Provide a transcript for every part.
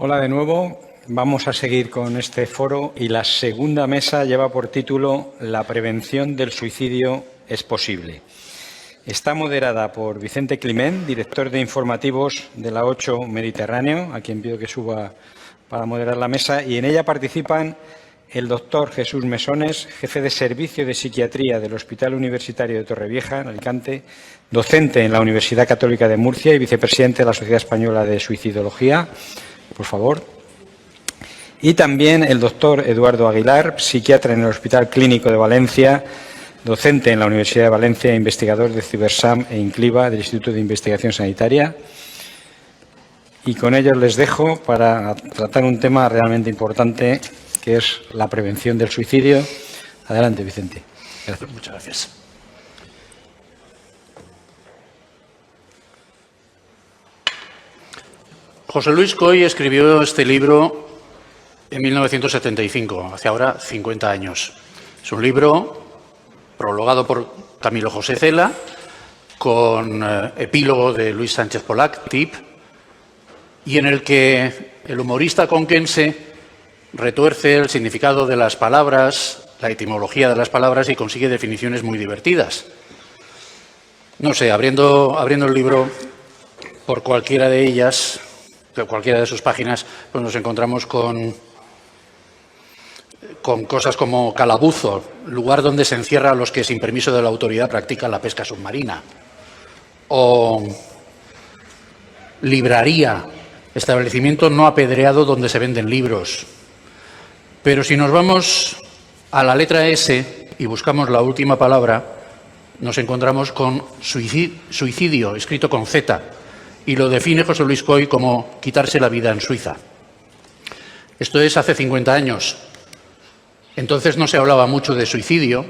Hola de nuevo. Vamos a seguir con este foro y la segunda mesa lleva por título La prevención del suicidio es posible. Está moderada por Vicente Climent, director de informativos de la 8 Mediterráneo, a quien pido que suba para moderar la mesa, y en ella participan el doctor Jesús Mesones, jefe de Servicio de Psiquiatría del Hospital Universitario de Torrevieja, en Alicante, docente en la Universidad Católica de Murcia y vicepresidente de la Sociedad Española de Suicidología. Por favor. Y también el doctor Eduardo Aguilar, psiquiatra en el Hospital Clínico de Valencia, docente en la Universidad de Valencia, investigador de Cibersam e Incliva del Instituto de Investigación Sanitaria. Y con ellos les dejo para tratar un tema realmente importante, que es la prevención del suicidio. Adelante, Vicente. Gracias. Muchas gracias. José Luis Coll escribió este libro en 1975, hace ahora 50 años. Es un libro prologado por Camilo José Cela, con epílogo de Luis Sánchez Polac, TIP, y en el que el humorista conquense retuerce el significado de las palabras, la etimología de las palabras y consigue definiciones muy divertidas. No sé, abriendo el libro por cualquiera de ellas, cualquiera de sus páginas, pues nos encontramos con cosas como calabuzo, lugar donde se encierra a los que sin permiso de la autoridad practican la pesca submarina, o libraría, establecimiento no apedreado donde se venden libros. Pero si nos vamos a la letra S y buscamos la última palabra, nos encontramos con suicidio, escrito con Z, y lo define José Luis Coll como quitarse la vida en Suiza. Esto es hace 50 años. Entonces no se hablaba mucho de suicidio,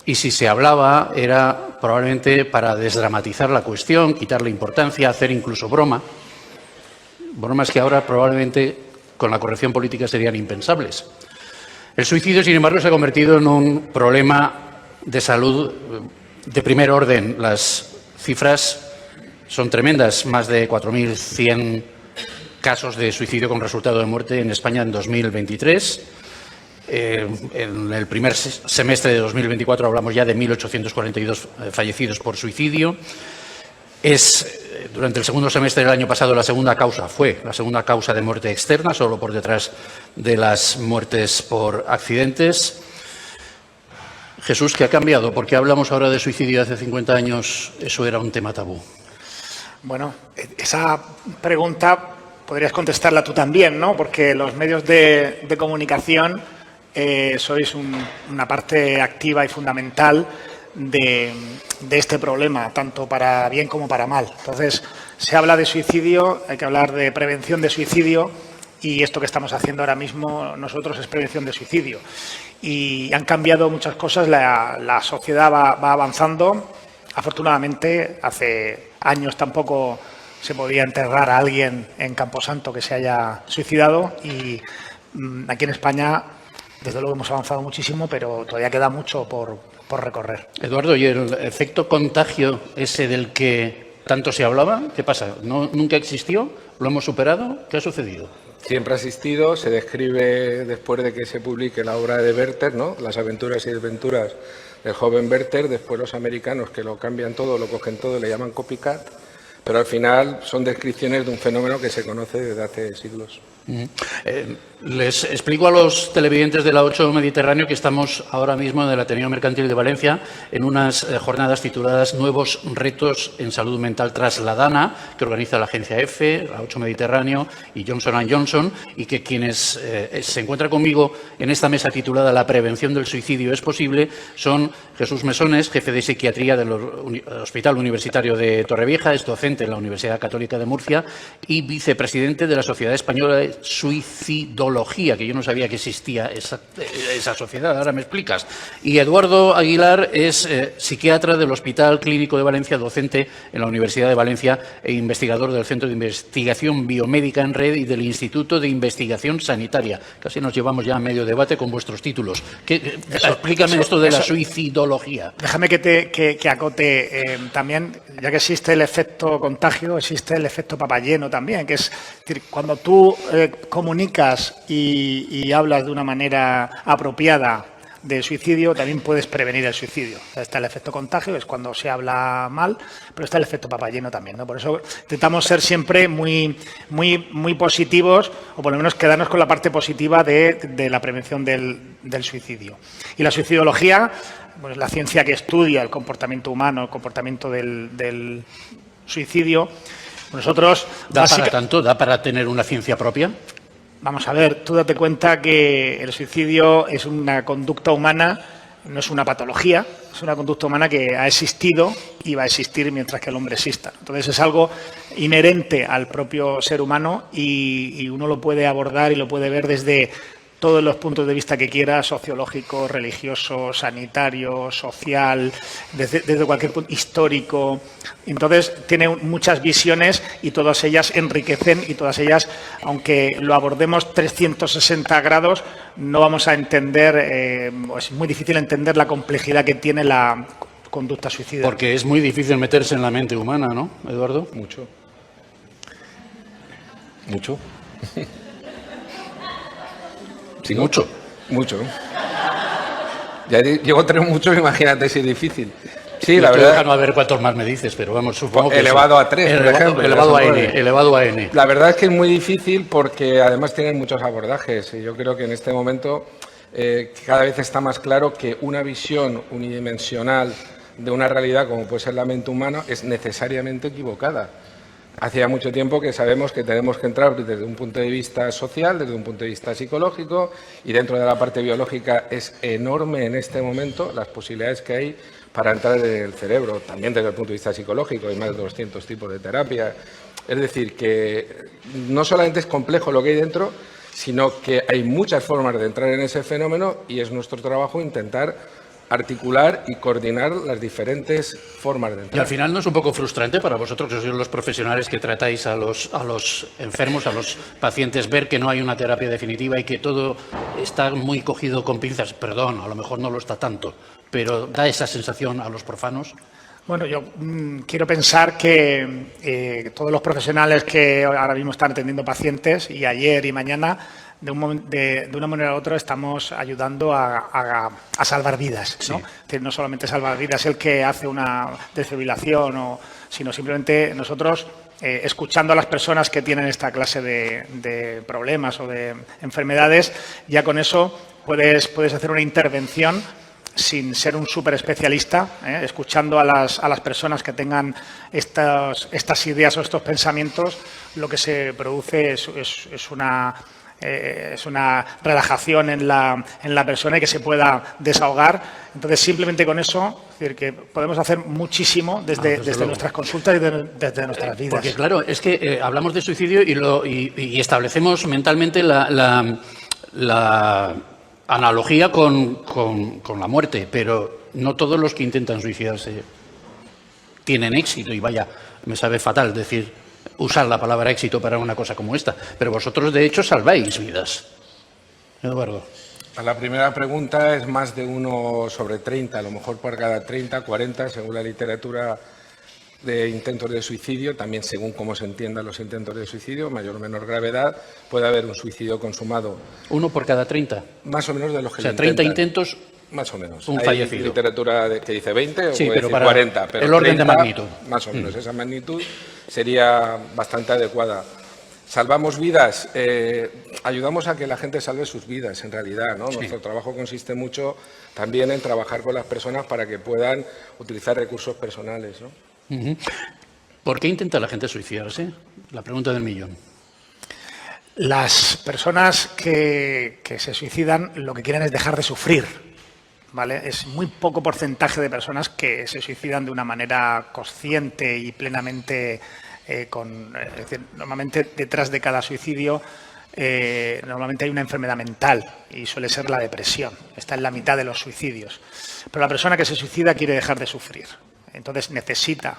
y si se hablaba era probablemente para desdramatizar la cuestión, quitarle importancia, hacer incluso broma. Bromas que ahora probablemente con la corrección política serían impensables. El suicidio, sin embargo, se ha convertido en un problema de salud de primer orden. Las cifras son tremendas, más de 4.100 casos de suicidio con resultado de muerte en España en 2023. En el primer semestre de 2024 hablamos ya de 1.842 fallecidos por suicidio. Durante el segundo semestre del año pasado fue la segunda causa de muerte externa, solo por detrás de las muertes por accidentes. Jesús, ¿qué ha cambiado? ¿Por qué hablamos ahora de suicidio? Hace 50 años eso era un tema tabú. Bueno, esa pregunta podrías contestarla tú también, ¿no? Porque los medios de comunicación sois una parte activa y fundamental de este problema, tanto para bien como para mal. Entonces, se habla de suicidio, hay que hablar de prevención de suicidio, y esto que estamos haciendo ahora mismo nosotros es prevención de suicidio. Y han cambiado muchas cosas, la sociedad va avanzando. Afortunadamente, hace años tampoco se podía enterrar a alguien en Camposanto que se haya suicidado, y aquí en España, desde luego, hemos avanzado muchísimo, pero todavía queda mucho por recorrer. Eduardo, ¿y el efecto contagio ese del que tanto se hablaba? ¿Qué pasa? ¿Nunca existió? ¿Lo hemos superado? ¿Qué ha sucedido? Siempre ha existido, se describe después de que se publique la obra de Werther, ¿no? Las aventuras y desventuras del joven Werther. Después los americanos, que lo cambian todo, lo cogen todo, le llaman copycat, pero al final son descripciones de un fenómeno que se conoce desde hace siglos. Les explico a los televidentes de la 8 Mediterráneo que estamos ahora mismo en el Ateneo Mercantil de Valencia en unas jornadas tituladas Nuevos retos en salud mental tras la DANA, que organiza la agencia EFE, la 8 Mediterráneo y Johnson & Johnson, y que quienes se encuentran conmigo en esta mesa titulada La prevención del suicidio es posible son Jesús Mesones, jefe de psiquiatría del Hospital Universitario de Torrevieja, es docente en la Universidad Católica de Murcia y vicepresidente de la Sociedad Española de Suicidología, que yo no sabía que existía esa sociedad, ahora me explicas. Y Eduardo Aguilar es psiquiatra del Hospital Clínico de Valencia, docente en la Universidad de Valencia e investigador del Centro de Investigación Biomédica en Red y del Instituto de Investigación Sanitaria. Casi nos llevamos ya a medio debate con vuestros títulos. Explícame esto de la suicidología. Déjame que acote también, ya que existe el efecto contagio, existe el efecto papayeno también, que es decir, cuando tú comunicas y hablas de una manera apropiada de suicidio, también puedes prevenir el suicidio. O sea, está el efecto contagio, es cuando se habla mal, pero está el efecto papayeno también, ¿no? Por eso intentamos ser siempre muy positivos, o por lo menos quedarnos con la parte positiva de la prevención del suicidio. Y la suicidología, pues la ciencia que estudia el comportamiento humano, el comportamiento del suicidio, nosotros... ¿Da para tanto? ¿Da para tener una ciencia propia? Vamos a ver, tú date cuenta que el suicidio es una conducta humana, no es una patología, es una conducta humana que ha existido y va a existir mientras que el hombre exista. Entonces es algo inherente al propio ser humano y uno lo puede abordar y lo puede ver desde todos los puntos de vista que quiera, sociológico, religioso, sanitario, social, desde cualquier punto, histórico. Entonces, tiene muchas visiones y todas ellas enriquecen y todas ellas, aunque lo abordemos 360 grados, no vamos a entender, es muy difícil entender la complejidad que tiene la conducta suicida. Porque es muy difícil meterse en la mente humana, ¿no, Eduardo? Mucho. Mucho. Sí, mucho. Mucho. Ya llego a tener mucho, imagínate si es difícil. Sí, la verdad. Estoy dejando a ver cuántos más me dices, pero vamos, supongo que... Elevado a 3, por ejemplo. Elevado a n. La verdad es que es muy difícil porque además tienen muchos abordajes. Y yo creo que en este momento cada vez está más claro que una visión unidimensional de una realidad como puede ser la mente humana es necesariamente equivocada. Hacía mucho tiempo que sabemos que tenemos que entrar desde un punto de vista social, desde un punto de vista psicológico, y dentro de la parte biológica es enorme en este momento las posibilidades que hay para entrar en el cerebro, también desde el punto de vista psicológico, hay más de 200 tipos de terapia. Es decir, que no solamente es complejo lo que hay dentro, sino que hay muchas formas de entrar en ese fenómeno y es nuestro trabajo intentar articular y coordinar las diferentes formas de entrar. Y al final, ¿no es un poco frustrante para vosotros, que sois los profesionales que tratáis a los enfermos, a los pacientes, ver que no hay una terapia definitiva y que todo está muy cogido con pinzas? Perdón, a lo mejor no lo está tanto, pero ¿da esa sensación a los profanos? Bueno, yo quiero pensar que todos los profesionales que ahora mismo están atendiendo pacientes, y ayer y mañana, de una manera u otra estamos ayudando a salvar vidas, ¿no? Sí. Es decir, no solamente salvar vidas el que hace una desfibrilación, sino simplemente nosotros, escuchando a las personas que tienen esta clase de problemas o de enfermedades, ya con eso puedes hacer una intervención sin ser un súper especialista, escuchando a las personas que tengan estas ideas o estos pensamientos, lo que se produce es una relajación en la persona y que se pueda desahogar. Entonces, simplemente con eso, es decir, que podemos hacer muchísimo desde nuestras consultas y desde nuestras vidas. Porque, claro, es que hablamos de suicidio y establecemos mentalmente la analogía con la muerte, pero no todos los que intentan suicidarse tienen éxito. Y vaya, me sabe fatal decir, usar la palabra éxito para una cosa como esta, pero vosotros de hecho salváis vidas. Eduardo. A la primera pregunta es más de 1 sobre 30, a lo mejor por cada 30, 40, según la literatura de intentos de suicidio, también según cómo se entiendan los intentos de suicidio, mayor o menor gravedad, puede haber un suicidio consumado. 1 por cada 30. Más o menos de los que o sea, 30 intentos. Más o menos. Un Hay fallecido. literatura que dice 20 o sí, puede pero decir para 40, pero el orden 30, de magnitud. Más o menos, esa magnitud sería bastante adecuada. Salvamos vidas, ayudamos a que la gente salve sus vidas, en realidad, ¿no? Sí. Nuestro trabajo consiste mucho también en trabajar con las personas para que puedan utilizar recursos personales, ¿no? ¿Por qué intenta la gente suicidarse? La pregunta del millón. Las personas que se suicidan lo que quieren es dejar de sufrir, ¿vale? Es muy poco porcentaje de personas que se suicidan de una manera consciente y plenamente es decir, normalmente detrás de cada suicidio normalmente hay una enfermedad mental y suele ser la depresión. Está en la mitad de los suicidios. Pero la persona que se suicida quiere dejar de sufrir. Entonces necesita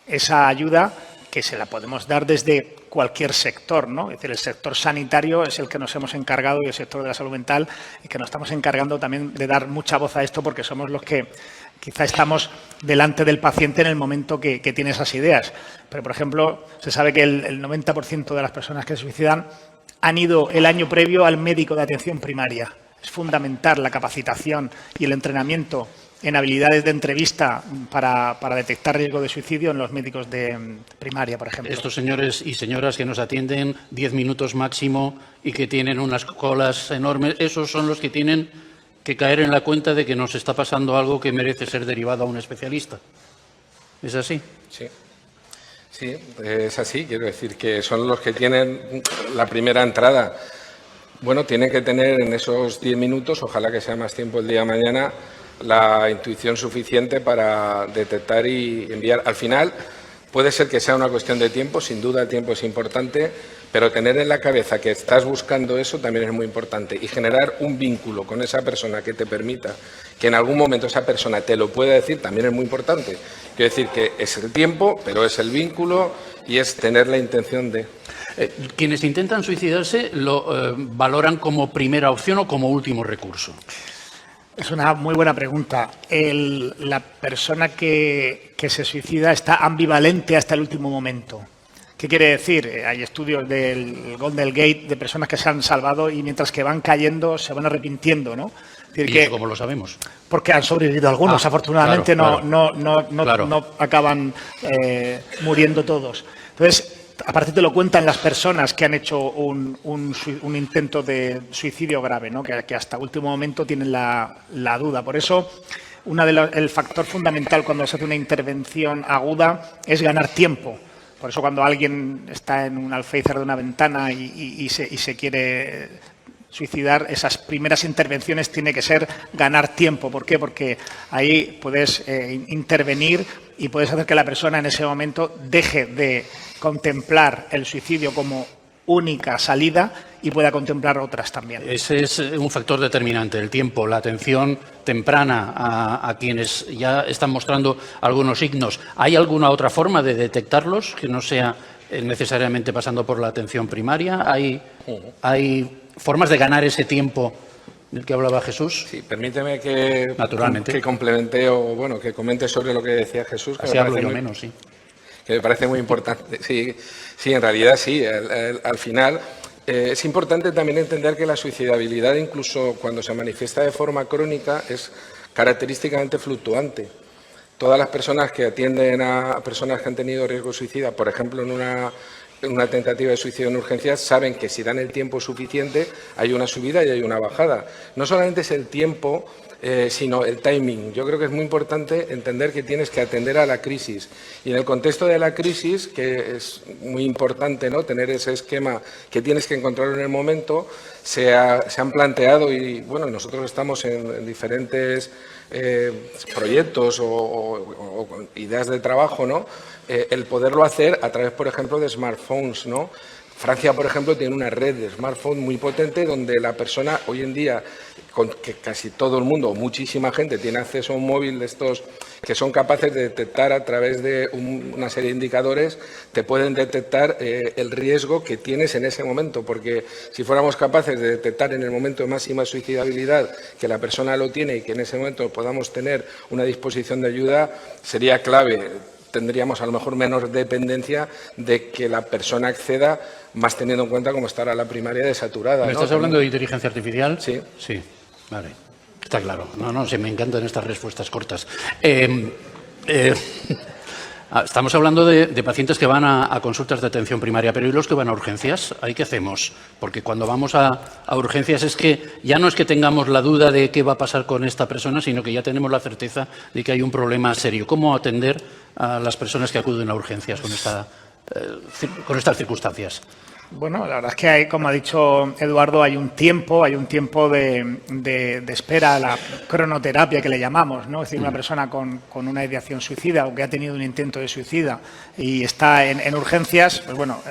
esa ayuda que se la podemos dar desde cualquier sector, ¿no? Es decir, el sector sanitario es el que nos hemos encargado y el sector de la salud mental y que nos estamos encargando también de dar mucha voz a esto porque somos los que quizá estamos delante del paciente en el momento que tiene esas ideas. Pero, por ejemplo, se sabe que el 90% de las personas que se suicidan han ido el año previo al médico de atención primaria. Es fundamental la capacitación y el entrenamiento en habilidades de entrevista para detectar riesgo de suicidio en los médicos de primaria, por ejemplo. Estos señores y señoras que nos atienden 10 minutos máximo y que tienen unas colas enormes, esos son los que tienen que caer en la cuenta de que nos está pasando algo que merece ser derivado a un especialista. ¿Es así? Sí. Sí, es así. Quiero decir que son los que tienen la primera entrada. Bueno, tienen que tener en esos 10 minutos, ojalá que sea más tiempo el día de mañana, la intuición suficiente para detectar y enviar. Al final, puede ser que sea una cuestión de tiempo, sin duda el tiempo es importante, pero tener en la cabeza que estás buscando eso también es muy importante y generar un vínculo con esa persona que te permita que en algún momento esa persona te lo pueda decir también es muy importante. Quiero decir que es el tiempo, pero es el vínculo y es tener la intención de... Quienes intentan suicidarse lo valoran como primera opción o como último recurso. Es una muy buena pregunta. La persona que se suicida está ambivalente hasta el último momento. ¿Qué quiere decir? Hay estudios del Golden Gate de personas que se han salvado y mientras que van cayendo se van arrepintiendo, ¿no? Es decir, ¿Y que, eso cómo lo sabemos? porque han sobrevivido algunos, afortunadamente claro. no acaban muriendo todos. Entonces, aparte te lo cuentan las personas que han hecho un intento de suicidio grave, ¿no? que hasta último momento tienen la duda. Por eso, el factor fundamental cuando se hace una intervención aguda es ganar tiempo. Por eso cuando alguien está en un alféizar de una ventana y se quiere suicidar, esas primeras intervenciones tiene que ser ganar tiempo. ¿Por qué? Porque ahí puedes intervenir y puedes hacer que la persona en ese momento deje de contemplar el suicidio como única salida y pueda contemplar otras también. Ese es un factor determinante, el tiempo, la atención temprana a quienes ya están mostrando algunos signos. ¿Hay alguna otra forma de detectarlos que no sea necesariamente pasando por la atención primaria? ¿Hay formas de ganar ese tiempo del que hablaba Jesús? Sí, permíteme que, naturalmente, que complemente o bueno, que comente sobre lo que decía Jesús. Que así hablo yo menos, sí. Que me parece muy importante. Sí, en realidad sí. Al final es importante también entender que la suicidabilidad, incluso cuando se manifiesta de forma crónica, es característicamente fluctuante. Todas las personas que atienden a personas que han tenido riesgo suicida, por ejemplo, en una tentativa de suicidio en urgencias, saben que si dan el tiempo suficiente hay una subida y hay una bajada. No solamente es el tiempo, sino el timing. Yo creo que es muy importante entender que tienes que atender a la crisis. Y en el contexto de la crisis, que es muy importante, ¿no?, tener ese esquema que tienes que encontrar en el momento, se han planteado y bueno, nosotros estamos en diferentes proyectos o ideas de trabajo, ¿no?, el poderlo hacer a través, por ejemplo, de smartphones, ¿no? Francia, por ejemplo, tiene una red de smartphones muy potente donde la persona hoy en día, que casi todo el mundo, muchísima gente, tiene acceso a un móvil de estos que son capaces de detectar a través de una serie de indicadores, te pueden detectar el riesgo que tienes en ese momento, porque si fuéramos capaces de detectar en el momento de máxima suicidabilidad que la persona lo tiene y que en ese momento podamos tener una disposición de ayuda, sería clave. Tendríamos a lo mejor menos dependencia de que la persona acceda, más teniendo en cuenta cómo estará la primaria de saturada. ¿Me estás hablando de inteligencia artificial? Sí. Sí, vale. Está claro. No, se me encantan estas respuestas cortas. Estamos hablando de pacientes que van a consultas de atención primaria, pero ¿y los que van a urgencias? ¿Ahí qué hacemos? Porque cuando vamos a urgencias es que ya no es que tengamos la duda de qué va a pasar con esta persona, sino que ya tenemos la certeza de que hay un problema serio. ¿Cómo atender a las personas que acuden a urgencias con estas circunstancias? Bueno, la verdad es que hay, como ha dicho Eduardo, hay un tiempo de espera, la cronoterapia que le llamamos, ¿no? Es decir, una persona con una ideación suicida o que ha tenido un intento de suicida y está en urgencias, pues bueno,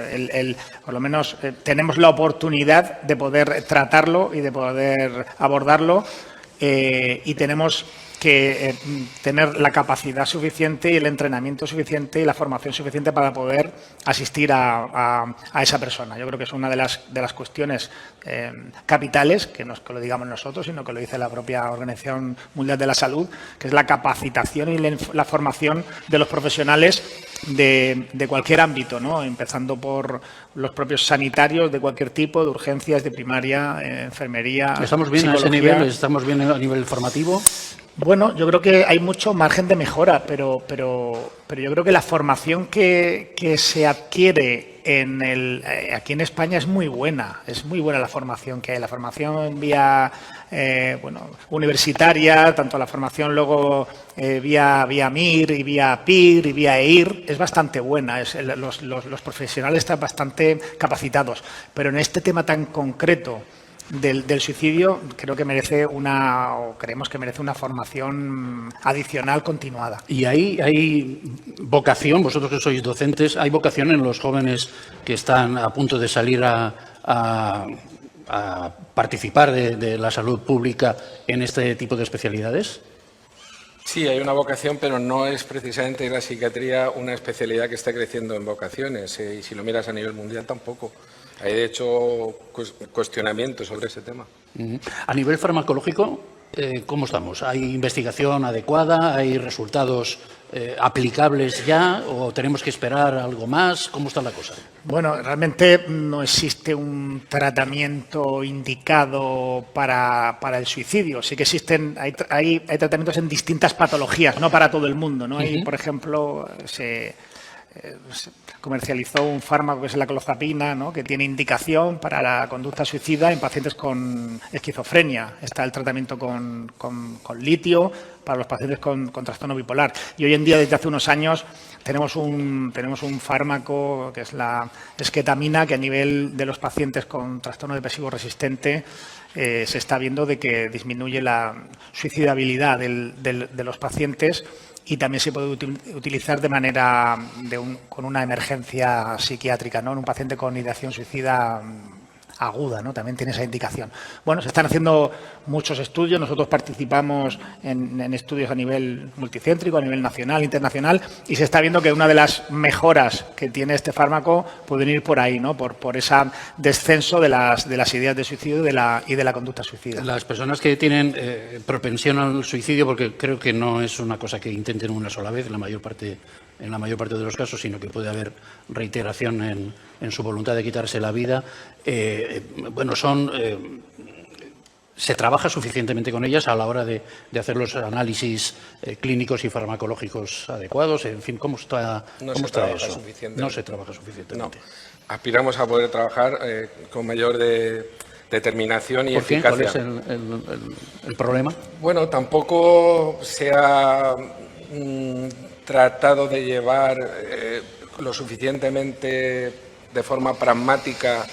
por lo menos tenemos la oportunidad de poder tratarlo y de poder abordarlo y tenemos que tener la capacidad suficiente y el entrenamiento suficiente y la formación suficiente para poder asistir a esa persona. Yo creo que es una de las cuestiones capitales, que no es que lo digamos nosotros, sino que lo dice la propia Organización Mundial de la Salud, que es la capacitación y la formación de los profesionales de cualquier ámbito, ¿no? Empezando por los propios sanitarios de cualquier tipo, de urgencias, de primaria, enfermería, ¿Estamos bien a ese nivel? ¿Estamos bien a nivel formativo? Bueno, yo creo que hay mucho margen de mejora, pero yo creo que la formación que se adquiere aquí en España es muy buena la formación que hay. La formación vía universitaria, tanto la formación luego vía MIR y vía PIR y vía EIR es bastante buena. Los profesionales están bastante capacitados, pero en este tema tan concreto del suicidio creo que creemos que merece una formación adicional continuada. Y hay vocación, vosotros que sois docentes, ¿hay vocación en los jóvenes que están a punto de salir a participar de la salud pública en este tipo de especialidades? Sí, hay una vocación, pero no es precisamente la psiquiatría una especialidad que esté creciendo en vocaciones. Y si lo miras a nivel mundial, tampoco. Hay, de hecho, cuestionamientos sobre ese tema. A nivel farmacológico, ¿cómo estamos? ¿Hay investigación adecuada? ¿Hay resultados aplicables ya? ¿O tenemos que esperar algo más? ¿Cómo está la cosa? Bueno, realmente no existe un tratamiento indicado para el suicidio. Sí que hay tratamientos en distintas patologías, no para todo el mundo, ¿no? Hay, por ejemplo, se comercializó un fármaco que es la clozapina, ¿no?, que tiene indicación para la conducta suicida en pacientes con esquizofrenia. Está el tratamiento con litio para los pacientes con trastorno bipolar. Y hoy en día, desde hace unos años, tenemos un fármaco que es la esketamina, que a nivel de los pacientes con trastorno depresivo resistente se está viendo de que disminuye la suicidabilidad de los pacientes. Y también se puede utilizar de manera con una emergencia psiquiátrica, ¿no? En un paciente con ideación suicida aguda, ¿no? También tiene esa indicación. Bueno, se están haciendo muchos estudios. Nosotros participamos en estudios a nivel multicéntrico, a nivel nacional, internacional, y se está viendo que una de las mejoras que tiene este fármaco pueden ir por ahí, ¿no? Por ese descenso de las ideas de suicidio y de la conducta suicida. Las personas que tienen propensión al suicidio, porque creo que no es una cosa que intenten una sola vez en la mayor parte de los casos, sino que puede haber reiteración en su voluntad de quitarse la vida, se trabaja suficientemente con ellas a la hora de hacer los análisis clínicos y farmacológicos adecuados. En fin, ¿cómo está eso? No se trabaja suficientemente. No. Aspiramos a poder trabajar con mayor determinación y eficacia. ¿Cuál es el problema? Bueno, tampoco se ha tratado de llevar lo suficientemente de forma pragmática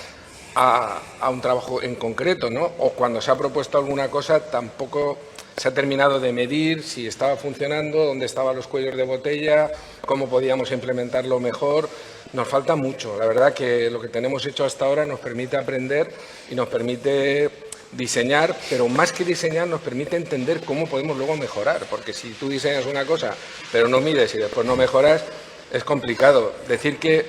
a un trabajo en concreto, ¿no? O cuando se ha propuesto alguna cosa tampoco se ha terminado de medir si estaba funcionando, dónde estaban los cuellos de botella, cómo podíamos implementarlo mejor. Nos falta mucho. La verdad que lo que tenemos hecho hasta ahora nos permite aprender y nos permite diseñar, pero más que diseñar nos permite entender cómo podemos luego mejorar, porque si tú diseñas una cosa pero no mides y después no mejoras, es complicado. Decir que,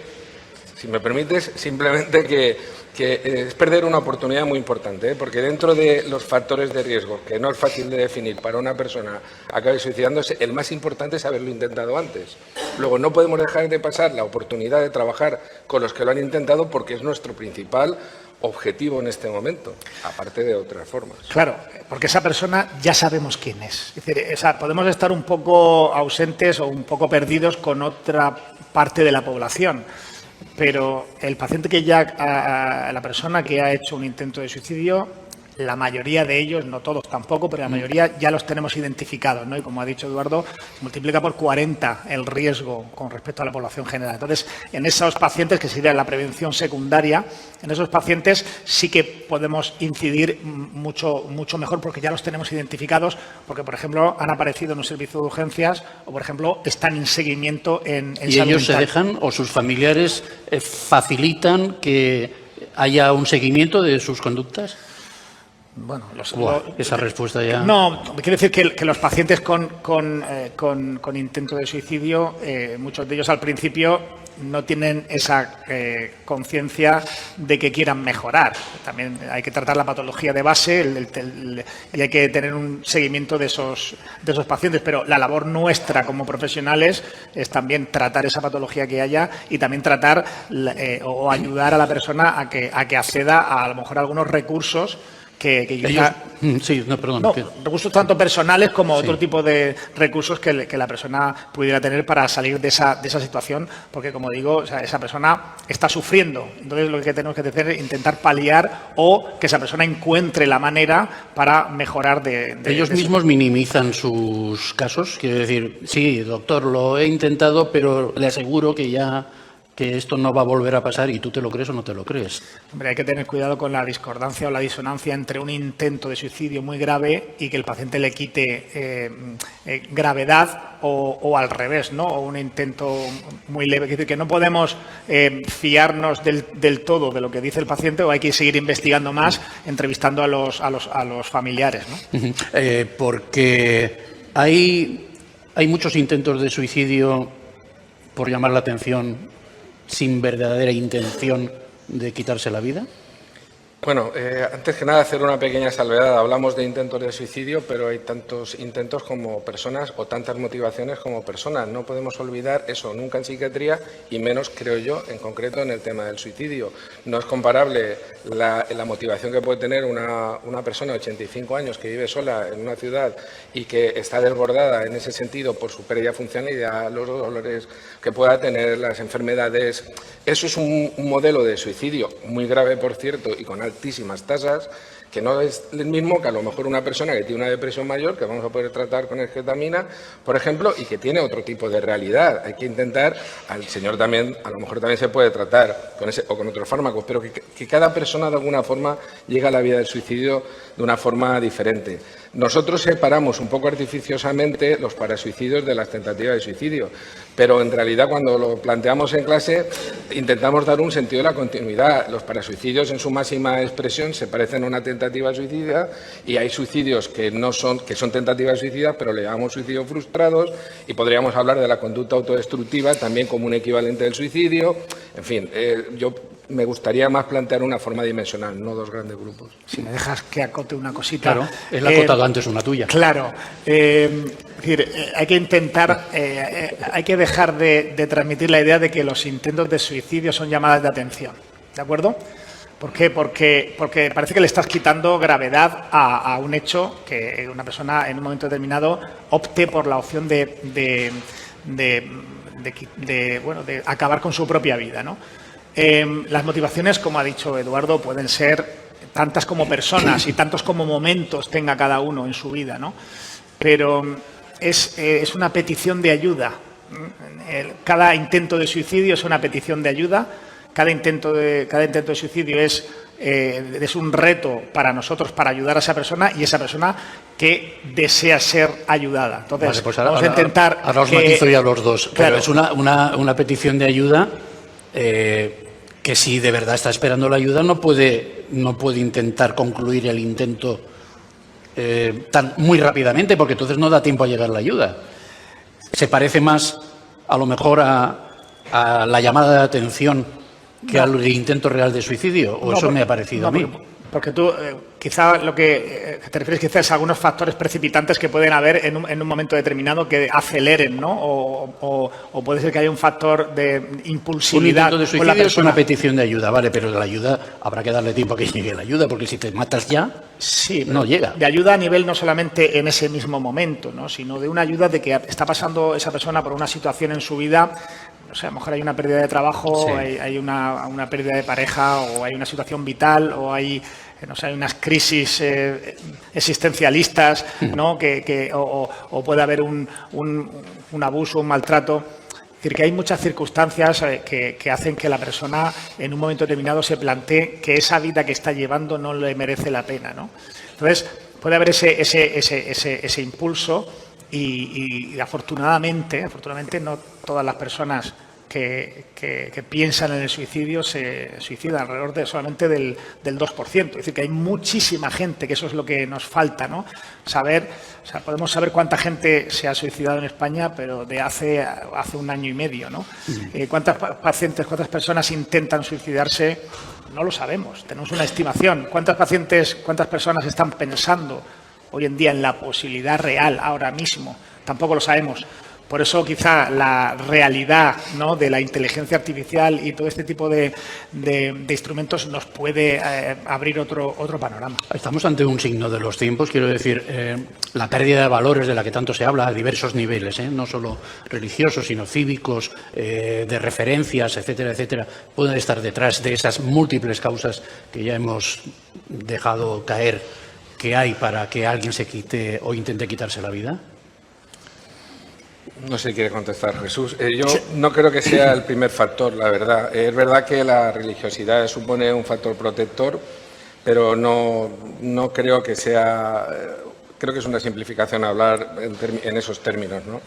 si me permites, simplemente que es perder una oportunidad muy importante, porque dentro de los factores de riesgo, que no es fácil de definir para una persona acabe suicidándose, el más importante es haberlo intentado antes. Luego, no podemos dejar de pasar la oportunidad de trabajar con los que lo han intentado, porque es nuestro principal objetivo en este momento, aparte de otras formas. Claro, porque esa persona ya sabemos quién es. Es decir, podemos estar un poco ausentes o un poco perdidos con otra parte de la población, pero el paciente la persona que ha hecho un intento de suicidio, la mayoría de ellos, no todos tampoco, pero la mayoría ya los tenemos identificados, ¿no? Y como ha dicho Eduardo, se multiplica por 40 el riesgo con respecto a la población general. Entonces, en esos pacientes, que sería la prevención secundaria, en esos pacientes sí que podemos incidir mucho mejor, porque ya los tenemos identificados, porque, por ejemplo, han aparecido en un servicio de urgencias o, por ejemplo, están en seguimiento en ¿Y salud ellos mental. se dejan o sus familiares facilitan que haya un seguimiento de sus conductas? Bueno, esa respuesta ya... No, quiero decir que los pacientes con intento de suicidio, muchos de ellos al principio no tienen esa conciencia de que quieran mejorar. También hay que tratar la patología de base y hay que tener un seguimiento de esos pacientes, pero la labor nuestra como profesionales es también tratar esa patología que haya y también tratar o ayudar a la persona a que acceda a lo mejor a algunos recursos que quizá, sí, no, perdón. no, recursos tanto personales como otro tipo de recursos que la persona pudiera tener para salir de esa situación, porque como digo, o sea, esa persona está sufriendo. Entonces lo que tenemos que hacer es intentar paliar o que esa persona encuentre la manera para mejorar de ellos mismos minimizan sus casos, quiero decir, sí, doctor, lo he intentado, pero le aseguro que esto no va a volver a pasar, y tú te lo crees o no te lo crees. Hombre, hay que tener cuidado con la discordancia o la disonancia entre un intento de suicidio muy grave y que el paciente le quite gravedad o al revés, ¿no? O un intento muy leve. Es decir, que no podemos fiarnos del todo de lo que dice el paciente, o hay que seguir investigando más, entrevistando a los familiares, ¿no? Porque hay muchos intentos de suicidio por llamar la atención sin verdadera intención de quitarse la vida. Bueno, antes que nada hacer una pequeña salvedad. Hablamos de intentos de suicidio, pero hay tantos intentos como personas o tantas motivaciones como personas. No podemos olvidar eso nunca en psiquiatría y menos, creo yo, en concreto en el tema del suicidio. No es comparable la motivación que puede tener una persona de 85 años que vive sola en una ciudad y que está desbordada en ese sentido por su pérdida de funcionalidad, los dolores que pueda tener, las enfermedades. Eso es un modelo de suicidio muy grave, por cierto, y con altísimas tasas, que no es el mismo que a lo mejor una persona que tiene una depresión mayor, que vamos a poder tratar con esketamina, por ejemplo, y que tiene otro tipo de realidad. Hay que intentar, al señor también, a lo mejor también se puede tratar con ese o con otros fármacos, pero que cada persona de alguna forma llega a la vida del suicidio de una forma diferente. Nosotros separamos un poco artificiosamente los parasuicidios de las tentativas de suicidio, pero en realidad cuando lo planteamos en clase intentamos dar un sentido de la continuidad. Los parasuicidios en su máxima expresión se parecen a una tentativa suicida y hay suicidios que son tentativas suicidas, pero le llamamos suicidios frustrados, y podríamos hablar de la conducta autodestructiva también como un equivalente del suicidio. En fin, yo me gustaría más plantear una forma dimensional, no dos grandes grupos. Si me dejas que acote una cosita. Claro, él ha acotado antes una tuya. Claro. Es decir, hay que intentar, hay que dejar de transmitir la idea de que los intentos de suicidio son llamadas de atención. ¿De acuerdo? ¿Por qué? Porque parece que le estás quitando gravedad a un hecho que una persona en un momento determinado opte por la opción de acabar con su propia vida, ¿no? Las motivaciones, como ha dicho Eduardo, pueden ser tantas como personas y tantos como momentos tenga cada uno en su vida, ¿no? Pero es una petición de ayuda. Cada intento de suicidio es una petición de ayuda. Cada intento de suicidio es un reto para nosotros para ayudar a esa persona y esa persona que desea ser ayudada. Entonces, vale, pues vamos a intentar. Ahora os matizo ya los dos. Claro. Pero es una petición de ayuda. Que si de verdad está esperando la ayuda no puede intentar concluir el intento muy rápidamente, porque entonces no da tiempo a llegar la ayuda. Se parece más a lo mejor a la llamada de atención que al intento real de suicidio, o no, eso me ha parecido a mí. Porque tú, quizá lo que te refieres quizás a algunos factores precipitantes que pueden haber en un momento determinado que aceleren, ¿no? O puede ser que haya un factor de impulsividad. Un intento de suicidio es una petición de ayuda, vale, pero la ayuda habrá que darle tiempo a que llegue la ayuda, porque si te matas ya, sí, no llega. De ayuda a nivel no solamente en ese mismo momento, ¿no? Sino de una ayuda de que está pasando esa persona por una situación en su vida. O sea, a lo mejor hay una pérdida de trabajo, sí. hay una pérdida de pareja, o hay una situación vital, o hay, no sé, hay unas crisis existencialistas, ¿no? O puede haber un abuso, un maltrato. Es decir, que hay muchas circunstancias que hacen que la persona en un momento determinado se plantee que esa vida que está llevando no le merece la pena, ¿no? Entonces, puede haber ese impulso y afortunadamente no todas las personas que piensan en el suicidio se suicidan, alrededor de solamente del 2%. Es decir, que hay muchísima gente, que eso es lo que nos falta, ¿no? Saber, o sea, podemos saber cuánta gente se ha suicidado en España, pero de hace 1 año y medio, ¿no? ¿Cuántas personas intentan suicidarse? No lo sabemos, tenemos una estimación. ¿Cuántas personas están pensando hoy en día en la posibilidad real, ahora mismo? Tampoco lo sabemos. Por eso quizá la realidad, ¿no?, de la inteligencia artificial y todo este tipo de instrumentos nos puede abrir otro panorama. Estamos ante un signo de los tiempos, quiero decir, la pérdida de valores de la que tanto se habla a diversos niveles, no solo religiosos, sino cívicos, de referencias, etcétera, etcétera, pueden estar detrás de esas múltiples causas que ya hemos dejado caer que hay para que alguien se quite o intente quitarse la vida. No sé si quiere contestar Jesús. Yo no creo que sea el primer factor, la verdad. Es verdad que la religiosidad supone un factor protector, pero no creo que sea... Creo que es una simplificación hablar en esos términos, ¿no?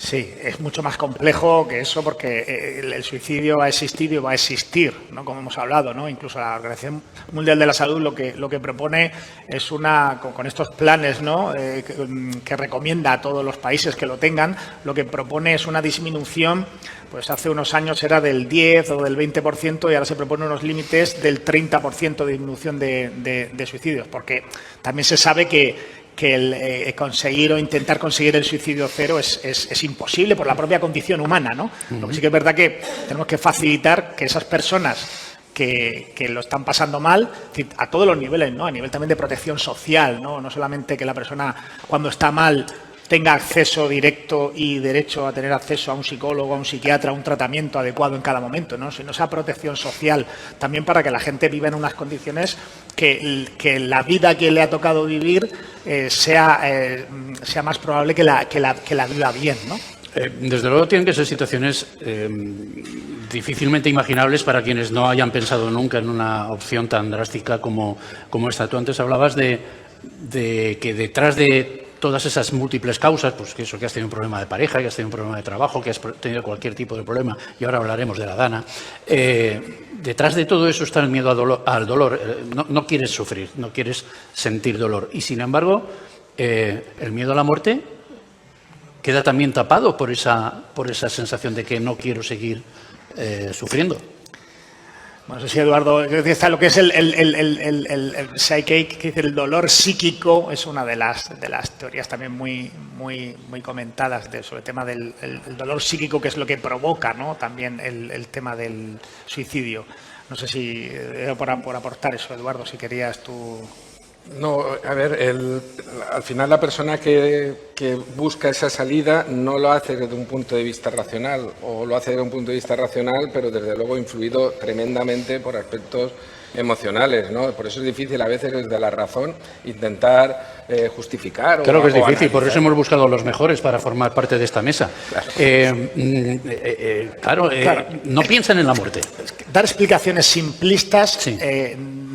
Sí, es mucho más complejo que eso porque el suicidio ha existido y va a existir, ¿no?, como hemos hablado, ¿no? Incluso la Organización Mundial de la Salud lo que propone es con estos planes, ¿no?, que recomienda a todos los países que lo tengan, lo que propone es una disminución. Pues hace unos años era del 10 o del 20% y ahora se proponen unos límites del 30% de disminución de suicidios, porque también se sabe que el conseguir o intentar conseguir el suicidio cero es imposible por la propia condición humana, ¿no? Lo que sí que es verdad que tenemos que facilitar que esas personas que lo están pasando mal, a todos los niveles, ¿no?, a nivel también de protección social, no solamente que la persona cuando está mal tenga acceso directo y derecho a tener acceso a un psicólogo, a un psiquiatra, a un tratamiento adecuado en cada momento, ¿no?, sino esa protección social también para que la gente viva en unas condiciones que la vida que le ha tocado vivir sea más probable que la viva bien, ¿no? Desde luego tienen que ser situaciones difícilmente imaginables para quienes no hayan pensado nunca en una opción tan drástica como esta. Tú antes hablabas de que detrás de todas esas múltiples causas, pues que has tenido un problema de pareja, que has tenido un problema de trabajo, que has tenido cualquier tipo de problema, y ahora hablaremos de la Dana, detrás de todo eso está el miedo al dolor. No quieres sufrir, no quieres sentir dolor. Y sin embargo, el miedo a la muerte queda también tapado por esa sensación de que no quiero seguir sufriendo. Bueno, no sé si Eduardo, está lo que es el psyche, que dice el dolor psíquico, es una de las teorías también muy comentadas sobre el tema del dolor psíquico, que es lo que provoca, ¿no?, también el tema del suicidio. No sé si por aportar eso, Eduardo, si querías tú. No, a ver, al final la persona que busca esa salida no lo hace desde un punto de vista racional, o lo hace desde un punto de vista racional, pero desde luego influido tremendamente por aspectos emocionales, ¿no? Por eso es difícil a veces desde la razón intentar justificar. Claro que es difícil, por eso hemos buscado los mejores para formar parte de esta mesa. Claro. No piensan en la muerte. Dar explicaciones simplistas sí.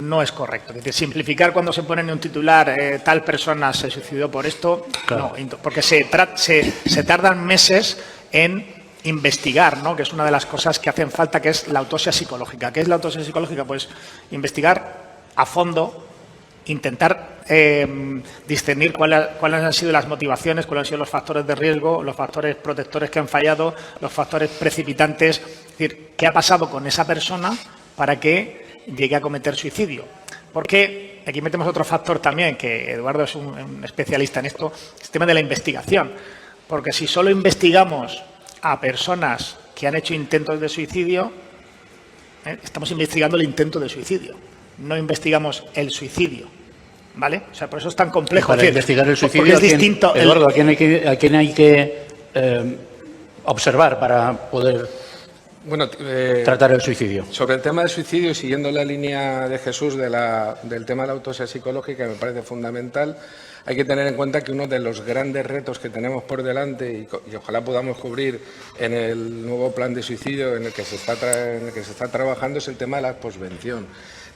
No es correcto. Es decir, simplificar cuando se pone en un titular tal persona se suicidó por esto, claro. No, porque se tardan meses en investigar, ¿no?, que es una de las cosas que hacen falta, que es la autopsia psicológica. ¿Qué es la autopsia psicológica? Pues investigar a fondo, intentar discernir cuáles han sido las motivaciones, cuáles han sido los factores de riesgo, los factores protectores que han fallado, los factores precipitantes. Es decir, ¿qué ha pasado con esa persona para que llegue a cometer suicidio? Porque aquí metemos otro factor también, que Eduardo es un especialista en esto, el tema de la investigación. Porque si solo investigamos a personas que han hecho intentos de suicidio, estamos investigando el intento de suicidio, no investigamos el suicidio, ¿vale? O sea, por eso es tan complejo. Para investigar el suicidio, es distinto. Eduardo, ¿a quién hay que observar para poder tratar el suicidio? Sobre el tema del suicidio, siguiendo la línea de Jesús del tema de la autopsia psicológica, me parece fundamental. Hay que tener en cuenta que uno de los grandes retos que tenemos por delante y ojalá podamos cubrir en el nuevo plan de suicidio en el que se está trabajando es el tema de la posvención.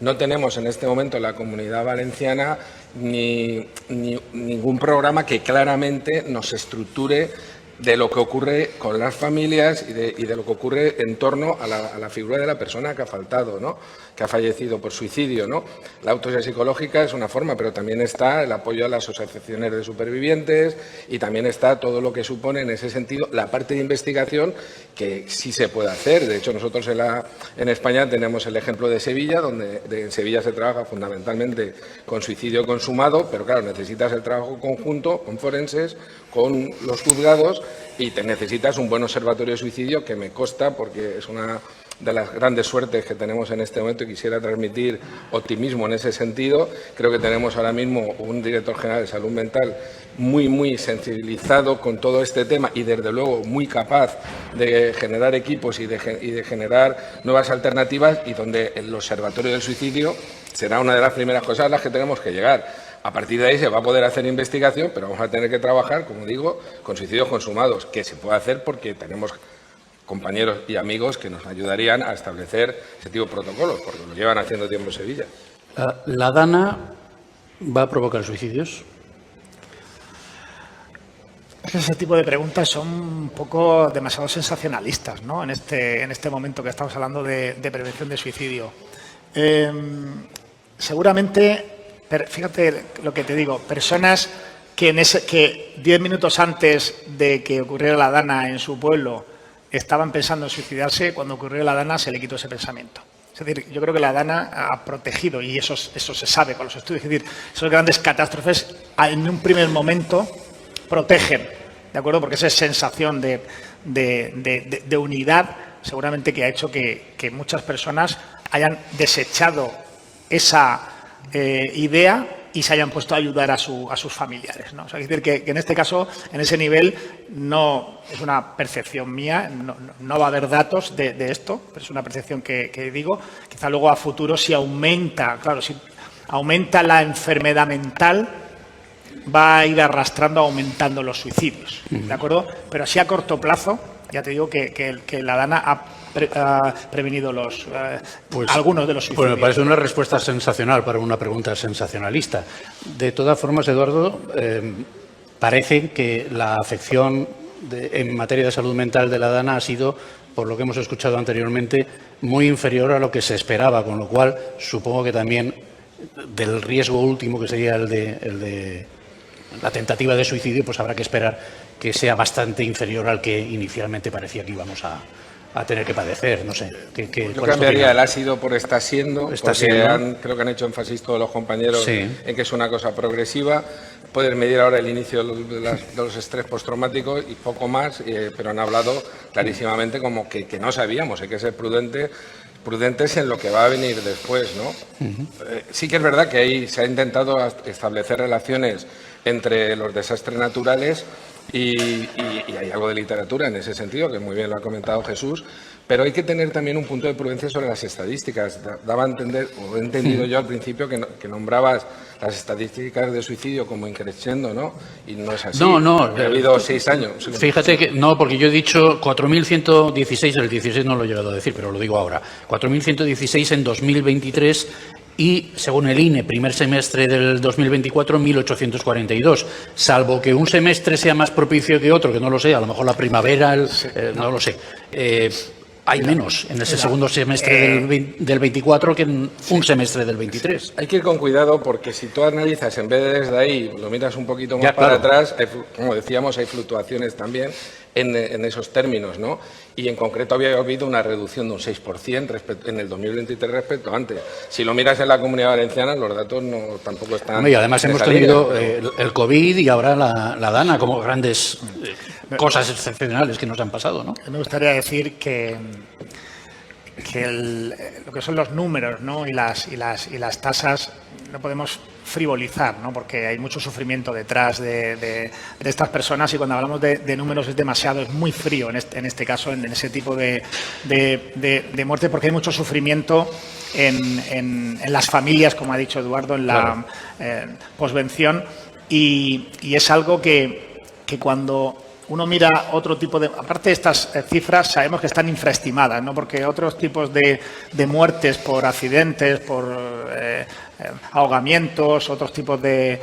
No tenemos en este momento en la Comunidad Valenciana ningún programa que claramente nos estructure de lo que ocurre con las familias y de lo que ocurre en torno a la figura de la persona que ha faltado, ¿no? Que ha fallecido por suicidio, ¿no? La autopsia psicológica es una forma, pero también está el apoyo a las asociaciones de supervivientes y también está todo lo que supone en ese sentido la parte de investigación que sí se puede hacer. De hecho, nosotros en España tenemos el ejemplo de Sevilla, donde en Sevilla se trabaja fundamentalmente con suicidio consumado, pero claro, necesitas el trabajo conjunto con forenses, con los juzgados y te necesitas un buen observatorio de suicidio que me consta porque es una de las grandes suertes que tenemos en este momento y quisiera transmitir optimismo en ese sentido. Creo que tenemos ahora mismo un director general de salud mental muy sensibilizado con todo este tema y desde luego muy capaz de generar equipos y de generar nuevas alternativas y donde el observatorio del suicidio será una de las primeras cosas a las que tenemos que llegar. A partir de ahí se va a poder hacer investigación, pero vamos a tener que trabajar, como digo, con suicidios consumados, que se puede hacer porque tenemos compañeros y amigos que nos ayudarían a establecer ese tipo de protocolos, porque lo llevan haciendo tiempo en Sevilla. ¿La DANA va a provocar suicidios? Ese tipo de preguntas son un poco demasiado sensacionalistas, ¿no? En este momento que estamos hablando de prevención de suicidio. Seguramente, fíjate lo que te digo, personas que 10 minutos antes de que ocurriera la DANA en su pueblo estaban pensando en suicidarse, cuando ocurrió la DANA se le quitó ese pensamiento. Es decir, yo creo que la DANA ha protegido, y eso se sabe con los estudios, es decir, esas grandes catástrofes en un primer momento protegen, ¿de acuerdo? Porque esa sensación de unidad seguramente que ha hecho que muchas personas hayan desechado esa idea y se hayan puesto a ayudar a sus familiares, ¿no? O sea, es decir, que en este caso, en ese nivel, no es una percepción mía, no va a haber datos de esto, pero es una percepción que digo. Quizá luego a futuro, si aumenta, claro, si aumenta la enfermedad mental, va a ir arrastrando, aumentando los suicidios, ¿de acuerdo? Pero así a corto plazo, ya te digo que la DANA ha prevenido algunos de los suicidios. Pues me parece una respuesta sensacional para una pregunta sensacionalista. De todas formas, Eduardo, parece que la afección en materia de salud mental de la DANA ha sido, por lo que hemos escuchado anteriormente, muy inferior a lo que se esperaba, con lo cual supongo que también del riesgo último, que sería el de la tentativa de suicidio, pues habrá que esperar que sea bastante inferior al que inicialmente parecía que íbamos a tener que padecer. No sé. Yo cambiaría el ácido por está siendo, creo que han hecho énfasis todos los compañeros en que es una cosa progresiva. Puedes medir ahora el inicio de los estrés postraumáticos y poco más, pero han hablado clarísimamente como que no sabíamos, hay que ser prudentes en lo que va a venir después, ¿no? Sí que es verdad que ahí se ha intentado establecer relaciones entre los desastres naturales y hay algo de literatura en ese sentido, que muy bien lo ha comentado Jesús, pero hay que tener también un punto de prudencia sobre las estadísticas. Daba a entender, o he entendido yo al principio, que nombrabas las estadísticas de suicidio como increciendo, ¿no? Y no es así. No. Ha habido 6 años. Fíjate que no, porque yo he dicho 4.116, el 16 no lo he llegado a decir, pero lo digo ahora. 4.116 en 2023 y, según el INE, primer semestre del 2024, 1.842. Salvo que un semestre sea más propicio que otro, que no lo sé, a lo mejor la primavera, no lo sé. Hay menos en ese segundo semestre del 24 que en un semestre del 23. Hay que ir con cuidado porque si tú analizas, en vez de desde ahí, lo miras un poquito más para atrás, como decíamos, hay fluctuaciones también en esos términos, ¿no? Y en concreto había habido una reducción de un 6% en el 2023 respecto a antes. Si lo miras en la Comunidad Valenciana, los datos tampoco están... Y además hemos tenido el COVID y ahora la DANA como grandes cosas excepcionales que nos han pasado, ¿no? Me gustaría decir que lo que son los números, ¿no? y las tasas no podemos frivolizar, ¿no? Porque hay mucho sufrimiento detrás de estas personas y cuando hablamos de números es muy frío en este caso, en ese tipo de muerte, porque hay mucho sufrimiento en las familias, como ha dicho Eduardo, en la posvención y es algo que cuando uno mira otro tipo de... Aparte de estas cifras, sabemos que están infraestimadas, ¿no? Porque otros tipos de muertes por accidentes, por ahogamientos, otros tipos de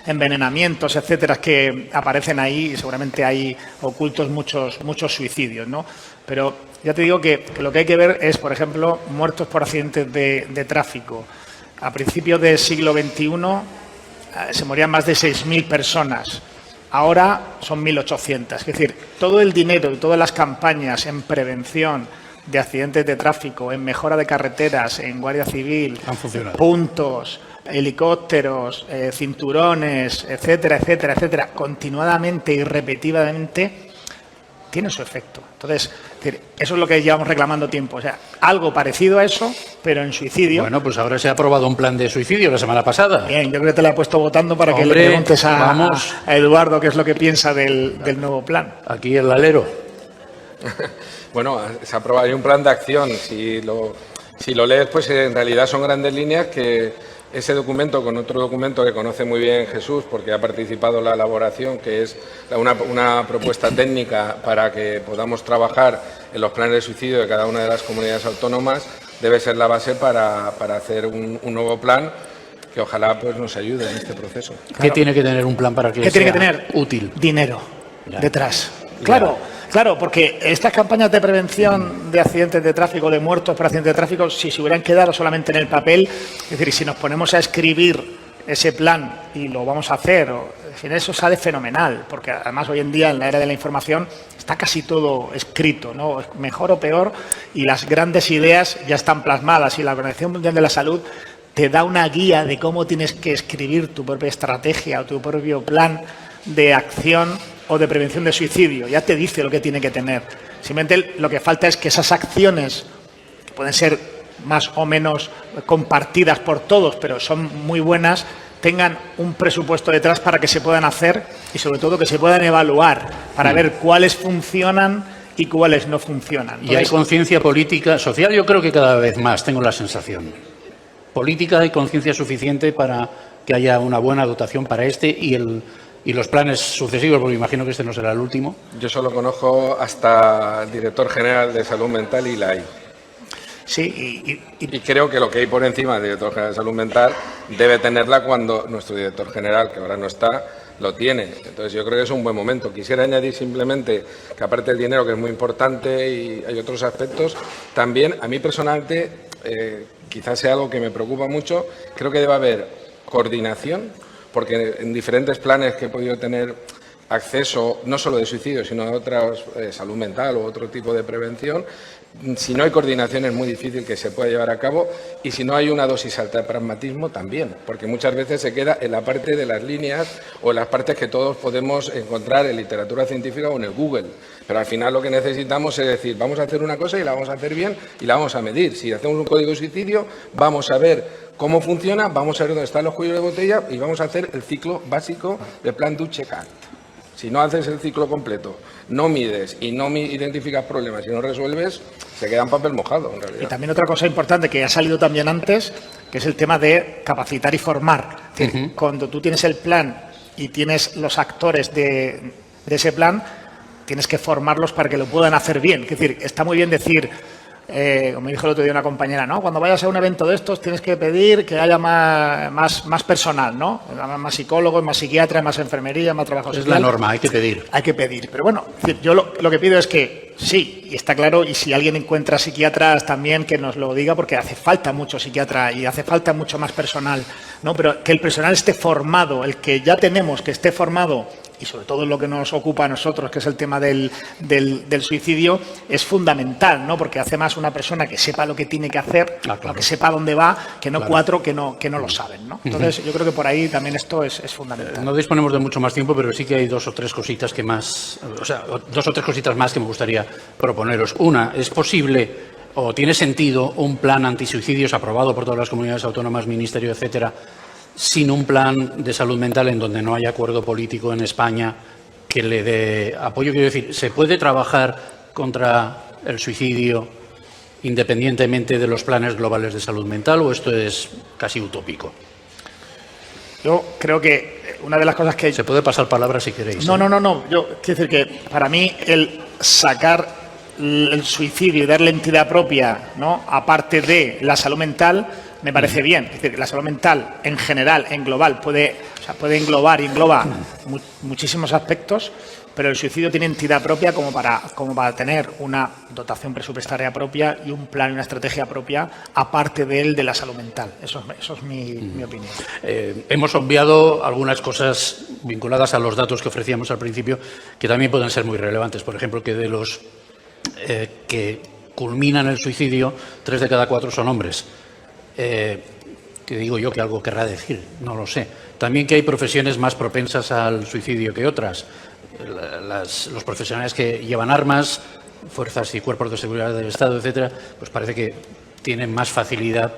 envenenamientos, etcétera, que aparecen ahí y seguramente hay ocultos muchos suicidios, ¿no? Pero ya te digo que lo que hay que ver es, por ejemplo, muertos por accidentes de tráfico. A principios del siglo XXI se morían más de 6.000 personas. Ahora son 1.800. Es decir, todo el dinero y todas las campañas en prevención de accidentes de tráfico, en mejora de carreteras, en Guardia Civil, puntos, helicópteros, cinturones, etcétera, etcétera, etcétera, continuadamente y repetidamente, tiene su efecto. Entonces, eso es lo que llevamos reclamando tiempo. O sea, algo parecido a eso, pero en suicidio. Bueno, pues ahora se ha aprobado un plan de suicidio la semana pasada. Bien, yo creo que te la he puesto votando para que le preguntes a Eduardo qué es lo que piensa del nuevo plan. Aquí el alero. Bueno, se ha aprobado, hay un plan de acción. Si lo lees, pues en realidad son grandes líneas que ese documento con otro documento que conoce muy bien Jesús porque ha participado en la elaboración, que es una propuesta técnica para que podamos trabajar en los planes de suicidio de cada una de las comunidades autónomas, debe ser la base para hacer un nuevo plan que ojalá pues nos ayude en este proceso. Claro. ¿Qué tiene que tener un plan para que sea tiene que tener? Útil? Dinero Ya. detrás. Claro, porque estas campañas de prevención de accidentes de tráfico, de muertos por accidentes de tráfico, si se hubieran quedado solamente en el papel, es decir, si nos ponemos a escribir ese plan y lo vamos a hacer, eso sale fenomenal, porque además hoy en día en la era de la información está casi todo escrito, ¿no? Mejor o peor, y las grandes ideas ya están plasmadas, y la Organización Mundial de la Salud te da una guía de cómo tienes que escribir tu propia estrategia o tu propio plan de acción o de prevención de suicidio. Ya te dice lo que tiene que tener. Simplemente lo que falta es que esas acciones, que pueden ser más o menos compartidas por todos, pero son muy buenas, tengan un presupuesto detrás para que se puedan hacer y sobre todo que se puedan evaluar para ver cuáles funcionan y cuáles no funcionan. Entonces, y hay conciencia política, social, yo creo que cada vez más, tengo la sensación. Política y conciencia suficiente para que haya una buena dotación para este y los planes sucesivos, porque imagino que este no será el último. Yo solo conozco hasta el director general de Salud Mental y la hay. Sí, y creo que lo que hay por encima del director general de Salud Mental debe tenerla cuando nuestro director general, que ahora no está, lo tiene. Entonces yo creo que es un buen momento. Quisiera añadir simplemente que aparte del dinero, que es muy importante y hay otros aspectos, también a mí personalmente, quizás sea algo que me preocupa mucho, creo que debe haber coordinación, porque en diferentes planes que he podido tener acceso, no solo de suicidio, sino de otras, salud mental o otro tipo de prevención, si no hay coordinación es muy difícil que se pueda llevar a cabo y si no hay una dosis alta de pragmatismo también, porque muchas veces se queda en la parte de las líneas o en las partes que todos podemos encontrar en literatura científica o en el Google. Pero al final lo que necesitamos es decir, vamos a hacer una cosa y la vamos a hacer bien y la vamos a medir. Si hacemos un código de suicidio, vamos a ver cómo funciona, vamos a ver dónde están los cuellos de botella y vamos a hacer el ciclo básico del plan Do-Check-Act. Si no haces el ciclo completo, no mides y no identificas problemas y no resuelves, se queda en papel mojado, en realidad. Y también otra cosa importante que ha salido también antes, que es el tema de capacitar y formar. Es decir, cuando tú tienes el plan y tienes los actores de ese plan, tienes que formarlos para que lo puedan hacer bien. Es decir, está muy bien decir, como me dijo el otro día una compañera, ¿no? Cuando vayas a un evento de estos tienes que pedir que haya más personal, ¿no? Más psicólogos, más psiquiatras, más enfermería, más trabajo social. Es la norma, hay que pedir. Hay que pedir. Pero bueno, yo lo que pido es que sí, y está claro, y si alguien encuentra psiquiatras también que nos lo diga, porque hace falta mucho psiquiatra y hace falta mucho más personal, ¿no? Pero que el personal esté formado, el que ya tenemos que esté formado, y sobre todo en lo que nos ocupa a nosotros, que es el tema del suicidio, es fundamental, ¿no? Porque hace más una persona que sepa lo que tiene que hacer, claro. que sepa dónde va, que no cuatro que no lo saben, ¿no? Entonces, yo creo que por ahí también esto es fundamental. No disponemos de mucho más tiempo, pero sí que hay dos o tres cositas más que me gustaría proponeros. Una, ¿es posible o tiene sentido un plan antisuicidios aprobado por todas las comunidades autónomas, ministerio, etcétera, sin un plan de salud mental en donde no haya acuerdo político en España que le dé apoyo? Quiero decir, ¿se puede trabajar contra el suicidio independientemente de los planes globales de salud mental o esto es casi utópico? Yo creo que una de las cosas que... Se puede pasar palabra si queréis. No. Yo quiero decir que para mí el sacar el suicidio y darle entidad propia, ¿no?, aparte de la salud mental, me parece bien. Es decir, la salud mental en general, en global, puede englobar y engloba muchísimos aspectos, pero el suicidio tiene entidad propia como para tener una dotación presupuestaria propia y un plan y una estrategia propia, aparte de la salud mental. Eso es mi opinión. Hemos obviado algunas cosas vinculadas a los datos que ofrecíamos al principio, que también pueden ser muy relevantes. Por ejemplo, que de los que culminan el suicidio, 3 de cada 4 son hombres. Que digo yo que algo querrá decir, no lo sé. También que hay profesiones más propensas al suicidio que otras. Los profesionales que llevan armas, fuerzas y cuerpos de seguridad del Estado, etcétera, pues parece que tienen más facilidad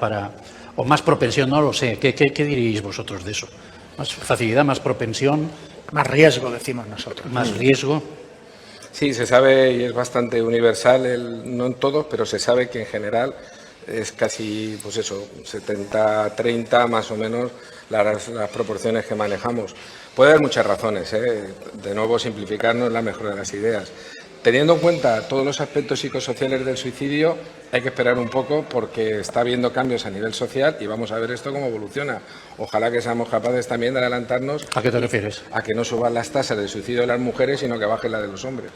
o más propensión, no lo sé. ¿Qué diríais vosotros de eso? ¿Más facilidad, más propensión? Más riesgo, decimos nosotros. ¿Más riesgo? Sí, se sabe y es bastante universal, no en todos, pero se sabe que en general es casi, pues eso, 70-30 más o menos las proporciones que manejamos. Puede haber muchas razones, de nuevo simplificar no es la mejor de las ideas. Teniendo en cuenta todos los aspectos psicosociales del suicidio, hay que esperar un poco porque está habiendo cambios a nivel social y vamos a ver esto cómo evoluciona. Ojalá que seamos capaces también de adelantarnos. ¿A qué te refieres? A que no suban las tasas de suicidio de las mujeres, sino que bajen las de los hombres.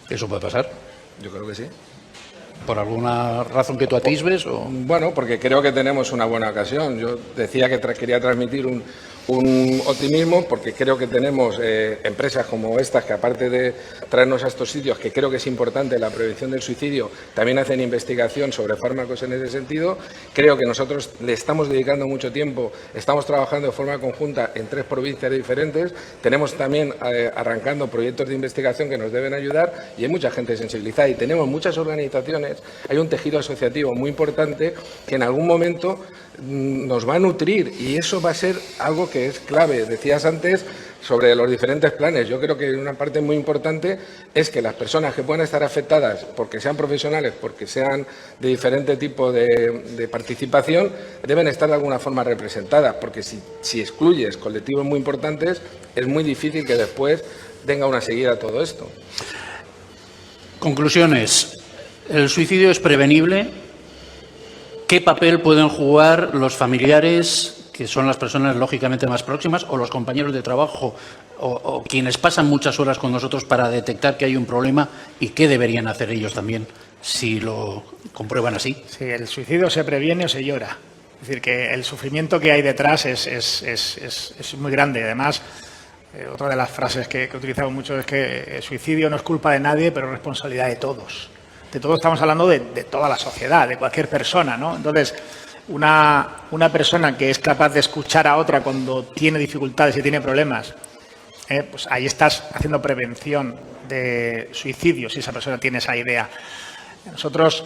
¿Eso puede pasar? Yo creo que sí. ¿Por alguna razón que tú atisbes? O... Bueno, porque creo que tenemos una buena ocasión. Yo decía que quería transmitir un optimismo porque creo que tenemos empresas como estas que, aparte de traernos a estos sitios, que creo que es importante la prevención del suicidio, también hacen investigación sobre fármacos en ese sentido. Creo que nosotros le estamos dedicando mucho tiempo, estamos trabajando de forma conjunta en 3 provincias diferentes, tenemos también arrancando proyectos de investigación que nos deben ayudar y hay mucha gente sensibilizada y tenemos muchas organizaciones, hay un tejido asociativo muy importante que en algún momento nos va a nutrir y eso va a ser algo que es clave. Decías antes sobre los diferentes planes. Yo creo que una parte muy importante es que las personas que puedan estar afectadas porque sean profesionales, porque sean de diferente tipo de participación, deben estar de alguna forma representadas, porque si excluyes colectivos muy importantes, es muy difícil que después tenga una seguida a todo esto. Conclusiones. ¿El suicidio es prevenible? ¿Qué papel pueden jugar los familiares, que son las personas lógicamente más próximas, o los compañeros de trabajo, o quienes pasan muchas horas con nosotros para detectar que hay un problema? ¿Y qué deberían hacer ellos también si lo comprueban así? Sí, el suicidio se previene o se llora. Es decir, que el sufrimiento que hay detrás es muy grande. Además, otra de las frases que utilizamos mucho es que el suicidio no es culpa de nadie, pero es responsabilidad de todos. De todos estamos hablando de toda la sociedad, de cualquier persona, ¿no? Entonces, una persona que es capaz de escuchar a otra cuando tiene dificultades y tiene problemas, pues ahí estás haciendo prevención de suicidio, si esa persona tiene esa idea. Nosotros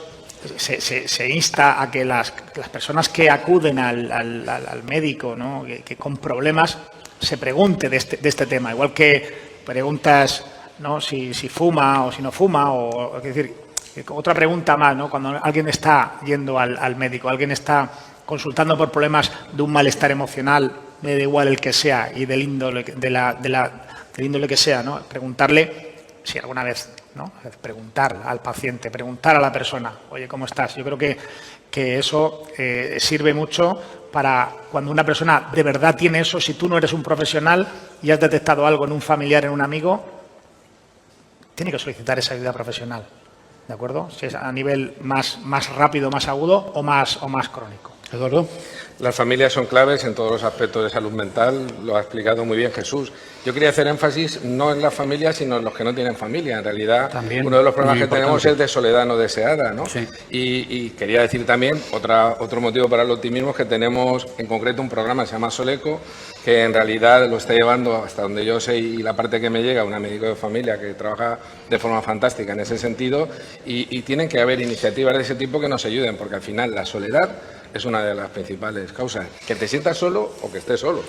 se insta a que las personas que acuden al médico, ¿no?, que con problemas, se pregunte de este tema. Igual que preguntas, ¿no?, si fuma o si no fuma, o es decir, otra pregunta más, ¿no? Cuando alguien está yendo al médico, alguien está consultando por problemas de un malestar emocional, me da igual el que sea y del índole del índole que sea, ¿no? Preguntarle si alguna vez, ¿no? Preguntar al paciente, preguntar a la persona, oye, ¿cómo estás? Yo creo que eso sirve mucho para cuando una persona de verdad tiene eso. Si tú no eres un profesional y has detectado algo en un familiar, en un amigo, tiene que solicitar esa ayuda profesional. ¿De acuerdo? Si es a nivel más rápido, más agudo o más crónico. Eduardo. Las familias son claves en todos los aspectos de salud mental, lo ha explicado muy bien Jesús. Yo quería hacer énfasis no en las familias, sino en los que no tienen familia. En realidad, también, uno de los problemas que tenemos es de soledad no deseada, ¿no? Sí. Y quería decir también, otro motivo para el optimismo es que tenemos en concreto un programa que se llama Soleco, que en realidad lo está llevando, hasta donde yo sé y la parte que me llega, una médico de familia que trabaja de forma fantástica en ese sentido, y tienen que haber iniciativas de ese tipo que nos ayuden, porque al final la soledad es una de las principales causas. Que te sientas solo o que estés solo.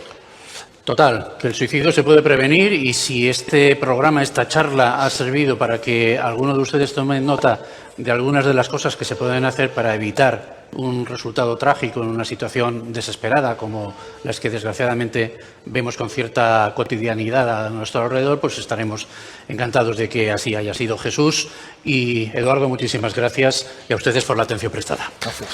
Total, que el suicidio se puede prevenir y si este programa, esta charla ha servido para que alguno de ustedes tome nota de algunas de las cosas que se pueden hacer para evitar un resultado trágico en una situación desesperada como las que desgraciadamente vemos con cierta cotidianidad a nuestro alrededor, pues estaremos encantados de que así haya sido. Jesús y Eduardo, muchísimas gracias y a ustedes por la atención prestada. Gracias.